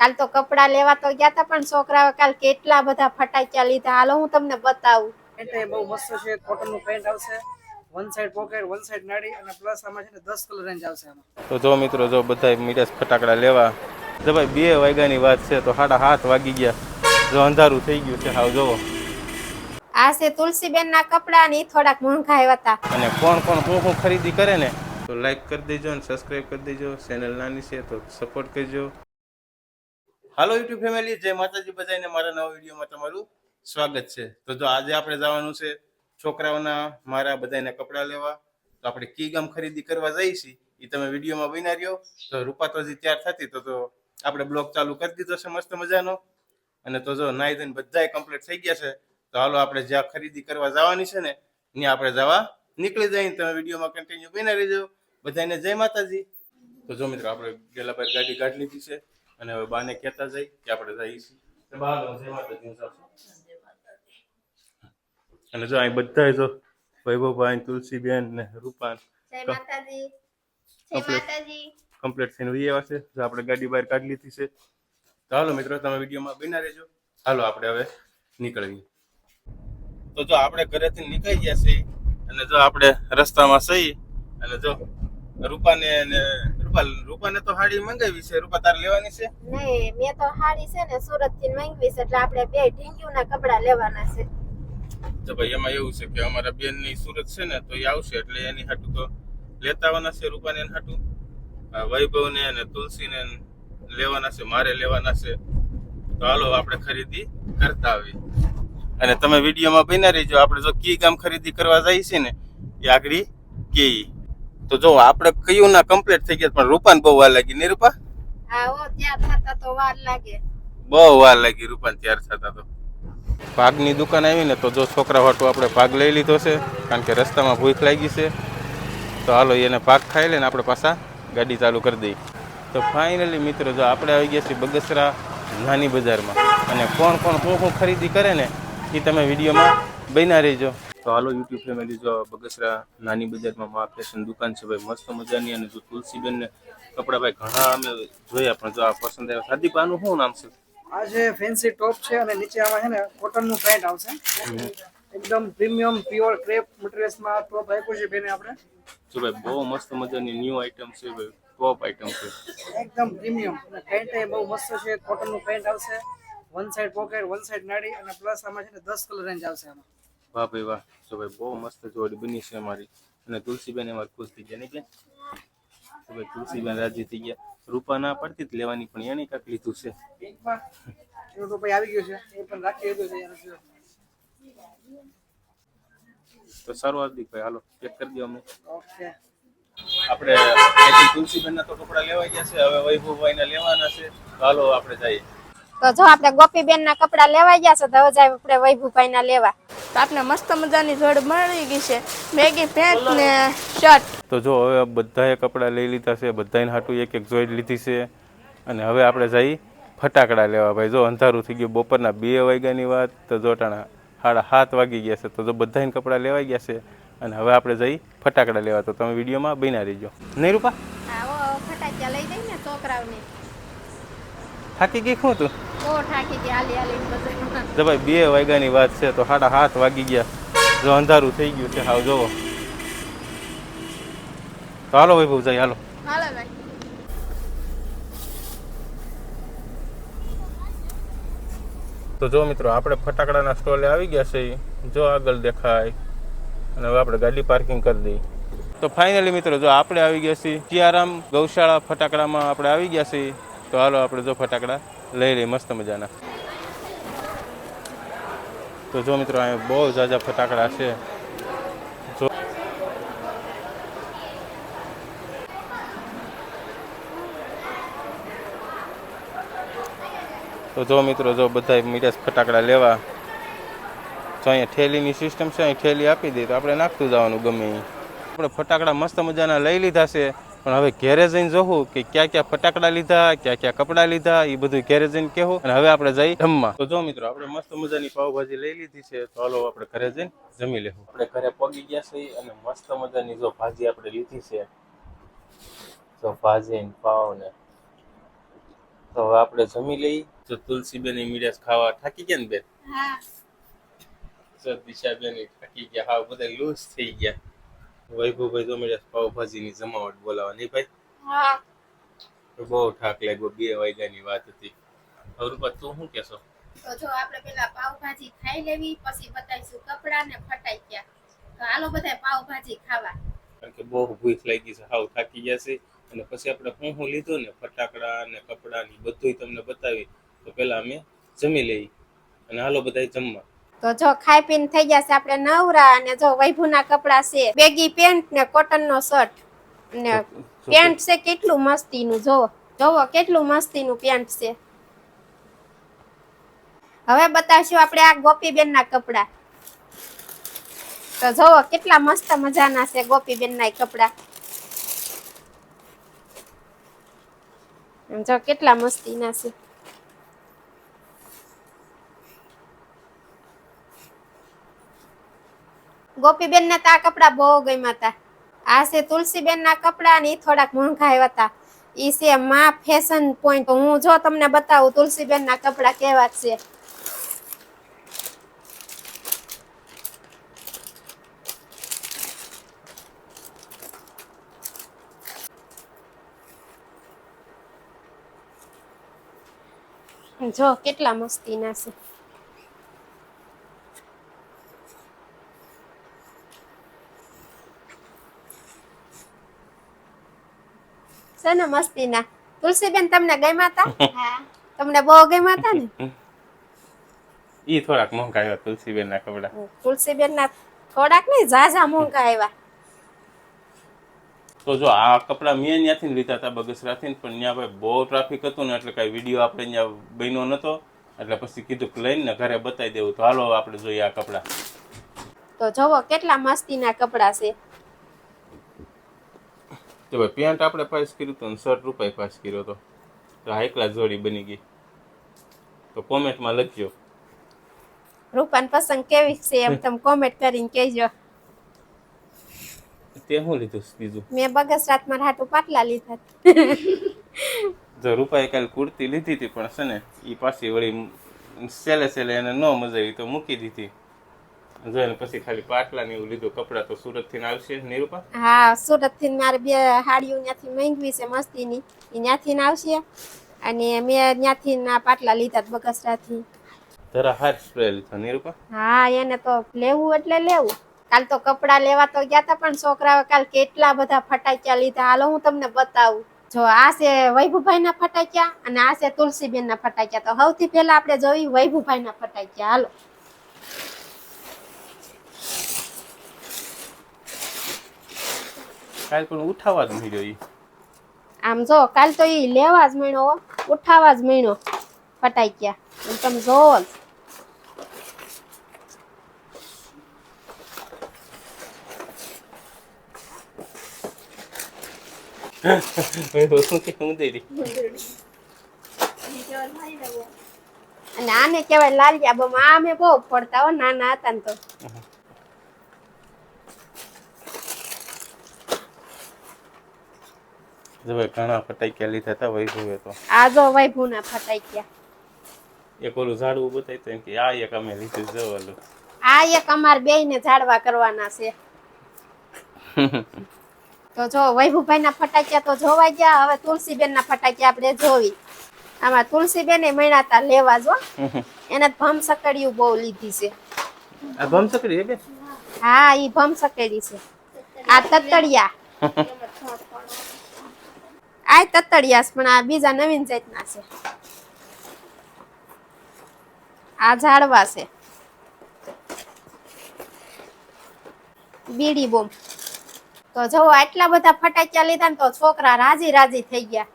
કાલ તો કપડા લેવા તો ગયા હતા પણ છોકરાઓ કાલ કેટલા બધા ફટાક્યા લીધા. હાલો હું તમને બતાવું. પેન્ટ બહુ મસ્ત છે, કોટન નું પેન્ટ આવશે, one side pocket, one side નાડી અને પ્લસ આમાં છે ને 10 કલર રેન્જ આવશે આમાં. તો જો મિત્રો જો બધા મીઠા ફટાકડા લેવા જો ભાઈ 2 વાગ્યાની વાત છે તો 7:30 વાગી ગયા. જો અંધારું થઈ ગયું છે હાવ જોવો. આ છે તુલસીબેન ના કપડા ને થોડાક મોંઘા આવ્યા હતા. અને કોણ હું ખરીદી કરે ને તો લાઈક કરી દેજો અને સબસ્ક્રાઇબ કરી દેજો. ચેનલ નાની છે તો સપોર્ટ કરજો. હાલો યુટ્યુબ ફેમિલી, જય માતાજી બધાને. મારા નવા વિડીયોમાં તમારું સ્વાગત છે. તો જો આજે આપણે જવાનું છે છોકરાઓના મારા બધાના કપડાં લેવા. તો આપણે કી ગામ ખરીદી કરવા જઈએ છીએ એ તમે વિડીયોમાં બન્યા રહ્યો. તો રૂપા તો હજી તૈયાર થતી તો આપણે બ્લોગ ચાલુ કરી દીધો છે મસ્ત મજાનો. અને તો જો નાઈ ધોઈને બધાય કમ્પ્લીટ થઈ ગયા છે. તો હાલો આપણે જ્યાં ખરીદી કરવા જવાની છે ને ત્યાં આપણે જવા નીકળી જઈએ. તમે વિડીયોમાં કન્ટિન્યુ બન્યા રહેજો. બધાને જય માતાજી. તો જો મિત્રો આપણે ગેલા પર ગાડી કાઢી લીધી છે અને હવે બાને કહેતા જઈ કે આપણે જઈએ છીએ. તો બા જય માતાજી. અને જો અહીં બધા જો વૈભવભાઈ, તુલસીબેન ને રૂપાન જય માતાજી. જય માતાજી. કમ્પ્લીટ થઈને વહી આવ્યા છે. જો આપણે ગાડી બહાર કાઢી લીધી છે. તો હાલો મિત્રો તમે વિડીયોમાં બન્યા રહેજો. હાલો આપણે હવે નીકળીએ. તો જો આપણે ઘરેથી નીકળી ગયા છીએ અને જો આપણે રસ્તામાં સહી અને જો રૂપાને તો હાડી મંગાવી છે. રૂપા તાર લેવાની છે? નહીં, મેં તો હાડી છે ને સુરત થી મંગાવી છે એટલે આપણે બે ઢીંગીઓના કપડા લેવાના છે. તો ભાઈ એમાં એવું છે કે અમારા બેન ની સુરત છે ને તો એ આવશે એટલે એની હાટું તો લેતા આવવાના છે. રૂપાને એની હાટું વૈભવ ને અને તુલસી ને લેવાના છે, મારે લેવાના છે. તો હાલો આપણે ખરીદી કરતા આવીએ. અને તમે વિડીયોમાં બન્યા રહેજો. આપણે જો કી ગામ ખરીદી કરવા જઈએ છીએ ને એ આગળ કે તો જો આપણે કયું ના કમ્પ્લીટ થઈ ગયા પણ રૂપાને બહુ વાર લાગી ને રૂપા? હા ઓ ત્યાં થતા તો વાર લાગે. બહુ વાર લાગી રૂપાને તૈયાર થતા. તો ભાગની દુકાન આવી ને તો જો છોકરા વાટું આપણે ભાગ લઈ લીધો છે કારણ કે રસ્તામાં ભૂખ લાગી છે. તો હાલો એને ભાગ ખાઈ લે ને આપણે પાછા ગાડી ચાલુ કરી દઈએ. તો ફાઇનલી મિત્રો જો આપણે આવી ગયા છીએ બગસરા નાની બજારમાં. અને કોણ હું ખરીદી કરે ને એ તમે વિડીયોમાં બન્યા રહેજો. તો હાલો યુટ્યુબ ફેમિલી, જો બગસરા નાની બજારમાં મા ફેશન દુકાન છે ભાઈ મસ્ત મજાની. અને જો તુલસીબેન ને કપડા ભાઈ ઘણા અમે જોયા પણ જો આ પસંદ આવ્યા. સાદીપાનું શું નામ છે? આ છે ફેન્સી ટોપ છે અને નીચે આમાં છે ને કોટન નું પેન્ટ આવશે. એકદમ પ્રીમિયમ પ્યોર ક્રેપ મટીરીયલ્સ માં ટોપ આપ્યું છે બેને આપણે. જો ભાઈ બહુ મસ્ત મજાની ન્યૂ આઈટમ છે ભાઈ, ટોપ આઈટમ છે એકદમ પ્રીમિયમ. અને પેન્ટ એ બહુ મસ્ત છે, કોટન નું પેન્ટ આવશે, one side pocket, one side નાડી અને પ્લસ આમાં છે ને 10 કલર રેન્જ આવશે આમાં. વાહ ભાઈ વાહ. જો ભાઈ બહુ મસ્ત જોડી બની છે અમારી. અને તુલસીબેન અમારી ખુશ થઈ ગયા નહીં બેન? તો ભાઈ તુલસીબેન રાજી થઈ ગયા. રૂપા ના પડતી જ લેવાની પણ એને કાંઈક લીધું છે. એનું તો ભાઈ આવી ગયું છે, એ પણ રાખી દીધું છે. તો સારું હાર્દિક ભાઈ, હાલો ચેક કરી દો. અમે ઓકે આપણે અહીંથી તુલસીબેન ના તો કપડા લેવા ગયા છે. હવે વૈભવભાઈ ના લેવાના છે. તો હાલો આપણે જઈએ. તો જો આપણે ગોપીબેન ના કપડા લેવા ગયા છે તો હવે જાય આપણે વૈભવભાઈ ના લેવા. તો આપણે મસ્ત મજાની જોડ મળી ગઈ છે, બેગી પેન્ટ ને શર્ટ. તો જો હવે બધાએ કપડાં લઈ લીધા છે. બધાને હાટું એક એક જોઈ લીધી છે. અને હવે આપણે જઈ ફટાકડા લેવા. ભાઈ જો અંધારું થઈ ગયું. બપોરના 2 વાગ્યાની વાત. તો જોટાણા 7:30 વાગી ગયા છે. તો જો બધાને કપડાં લેવાઈ ગયા છે અને હવે આપણે જઈ ફટાકડા લેવા. તો તમે વિડીયોમાં બન્યા રહેજો. નહીં રૂપા? હા ઓ ફટાક્યા લઈ જઈ ને છોકરાઓને. થાકી ગઈ શું તું? બહુ થાકી ગયા હાલી હાલી બજારમાં. જો ભાઈ 2 વાગ્યાની વાત છે તો 7:30 વાગી ગયા. જો અંધારું થઈ ગયું છે હાવ જોવો. તો હાલો વૈભવ જઈ. હાલો હાલો ભાઈ. તો જો મિત્રો આપણે ફટાકડાના સ્ટોલે આવી ગયા છે. જો આગળ દેખાય. અને હવે આપણે ગાડી પાર્કિંગ કરી દઈએ. તો ફાઇનલી મિત્રો જો આપણે આવી ગયા છીએ સિયારામ ગૌશાળા ફટાકડામાં આપણે આવી ગયા છીએ. તો હાલો આપણે જો ફટાકડા લઈ લઈએ મસ્ત મજાના. તો જો મિત્રો અહીંયા બહુ ઝાઝા ફટાકડા છે. જો તો જો મિત્રો જો બધા મીઠા ફટાકડા લેવા. તો અહીંયા ઠેલીની સિસ્ટમ છે. અહીં ઠેલી આપી દઈએ તો આપણે નાખતું જવાનું ગમે એ. આપણે ફટાકડા મસ્ત મજાના લઈ લીધા છે પણ હવે ઘેરે જઈને જોવું કે ક્યાં ક્યાં ફટાકડા લીધા, ક્યાં ક્યાં કપડાં લીધા એ બધું ઘેરે જઈને કહેવું. અને હવે આપણે જઈ જમવા. તો જો મિત્રો આપણે મસ્ત મજાની પાવભાજી લઈ લીધી છે. તો હાલો આપણે ઘરે જઈને જમી લેવું. આપણે ઘરે પગી ગયા છે અને મસ્ત મજાની જો ભાજી આપણે લીધી છે. જો ભાજી ને પાવ ને તો હવે આપણે જમી લઈ. તો તુલસીબેન મીડિયા ખાવા થાકી ગયા ને બેન? હા દિશાબેન થાકી ગયા, હાવ બધા લૂઝ થઈ ગયા. વૈભવભાઈ તો મીડિયા પાવભાજીની જમાવટ બોલાવા નહીં ભાઈ? હા બહુ થાક લાગ્યો, 2 વાગ્યાની વાત હતી. હવે રૂપા તું શું કહેશો? તો જો આપણે પેલા પાવભાજી ખાઈ લેવી, પછી બતાવીશું કપડા ને ફટાક્યા. તો હાલો બધા પાવભાજી ખાવા. કારણ કે બહુ ભૂખ લાગી છે, હાવ થાકી ગયા છે. અને પછી આપણે શું લીધું ને, ફટાકડા ને કપડા ને બધું તમને બતાવી. તો પેલા અમે જમી લઈ અને હાલો બધા જમવા. તો જો ખાઈ પીને થઈ ગયા છે આપણે નવરા. અને જો વૈભુના કપડા છે બેગી પેન્ટ ને કોટન નો શર્ટ ને પેન્ટ છે કેટલું મસ્તીનું. જોવો કેટલું મસ્તીનું પેન્ટ છે. હવે બતાવશું આપણે આ ગોપીબેન ના કપડા. તો જોવો કેટલા મસ્ત મજાના છે ગોપીબેન ના કપડા. જો કેટલા મસ્તીના છે. ગોપીબેન ને તો આ કપડા બહુ ગમ્યા હતા. આ છે તુલસીબેન ના કપડા ને થોડાક મોંઘા આવ્યા હતા. ઈ છે માં ફેશન પોઈન્ટ. હું જો તમને બતાવું તુલસીબેન ના કપડા કેવા છે. જો કેટલા મસ્તીના છે. છે ને મસ્તીના. તુલસીબેન તમને ગમ્યા હતા? હા તમને બહુ ગમ્યા હતા ને? ઈ થોડાક મોંઘા આવ્યા તુલસીબેન ના કપડા. તુલસીબેન ના થોડાક નહીં, ઝાઝા મોંઘા આવ્યા. તો જો આ કપડા મેં ત્યાંથી લીધા હતા બગસરાથી, પણ ત્યાં ભાઈ બહુ ટ્રાફિક હતું ને, એટલે કઈ વિડીયો આપણે ત્યાં બન્યો નતો. એટલે પછી કીધું કે લઈને ઘરે બતાવી દેવું. તો હાલો આપણે જોઈએ આ કપડા. તો જોવો કેટલા મસ્તીના કપડા છે. તો ભાઈ પેન્ટ આપણે પાસ કર્યું હતું ને શર્ટ રૂપાઈ પાસ કર્યો હતો. તો આ એકલા જોડી બની ગઈ. તો કોમેન્ટમાં લખજો રૂપાન પસંદ કેવી છે એમ તમે કોમેન્ટ કરીને કહેજો. તે શું લીધું બીજું? મેં બગસરાત માં હાટુ પાટલા લીધા. જો રૂપાએ કાલે કુર્તી લીધી હતી, પણ છે ને એ પાછી વળી સેલે એને ન મજા આવી તો મૂકી દીધી. જો એને પછી ખાલી પાટલા ને એવું લીધું. કપડા તો સુરત થી આવશે ને રૂપા? હા સુરત થી મારે 2 હાડીઓ ત્યાંથી માંગવી છે મસ્તીની, એ ત્યાંથી આવશે. અને મેં ત્યાંથી ના પાટલા લીધા બગસરાથી. જરા હાર સ્પ્રે લીધો ને રૂપા? હા એને તો લેવું એટલે લેવું. કાલ તો કપડા લેવા તો ગયા હતા, પણ છોકરાઓ કાલ કેટલા બધા ફટાક્યા લીધા. હાલો હું તમને બતાવું. જો આ છે વૈભુભાઈ ના ફટાક્યા અને આ છે તુલસીબેન ના ફટાક્યા. તો સૌથી પહેલા આપણે જોઈ વૈભુભાઈ ના ફટાક્યા. હાલો કાલ પણ ઉઠાવા જ મળ્યો ઈ. આમ જો કાલ તો ઈ લેવા જ મળ્યો, ઉઠાવા જ મળ્યો ફટાક્યા. તમે જોવો જ. શું કે હું દઈ રહી? અને આને કહેવાય લાલિયા બમ. આ અમે બહુ ફોડતા હો નાના હતા ને તો. જો ભાઈ ઘણા ફટાક્યા લીધા હતા વૈભવે તો. આ જો વૈભુ ના ફટાક્યા. એક ઓલું ઝાડવું બતાવી તો એમ કે આ એક અમે લીધું. જો ઓલું આ એક અમાર બેય ને ઝાડવા કરવાના છે. તો જો વૈભુભાઈ ના ફટાક્યા તો જોવા ગયા. હવે તુલસીબેન ના ફટાક્યા આપણે જોવી. આમાં તુલસીબેન મહિના તા લેવા જો. એને ભમ સકડિયું બહુ લીધી છે. આ ભમ સકડી હે બે? હા ઈ ભમ સકડી છે. આ તતડિયા. આ તતડિયા પણ આ બીજા નવીન જાતના છે. આ ઝાડવા છે. બીડી બોમ. તો જો આટલા બધા ફટાક્યા લીધા ને તો છોકરા રાજી રાજી થઈ ગયા.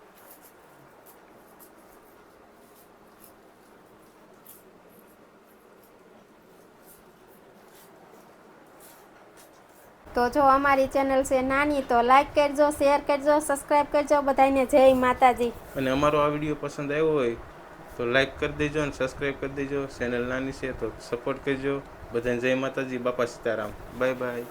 તો જો અમારી ચેનલ છે નાની, તો લાઈક કરજો, શેર કરજો, સબસ્ક્રાઇબ કરજો. બધાને જય માતાજી. અને અમારો આ વિડીયો પસંદ આવ્યો હોય તો લાઈક કરી દેજો અને સબસ્ક્રાઇબ કરી દેજો. ચેનલ નાની છે તો સપોર્ટ કરજો. બધાને જય માતાજી. બાપા સીતારામ. Bye bye.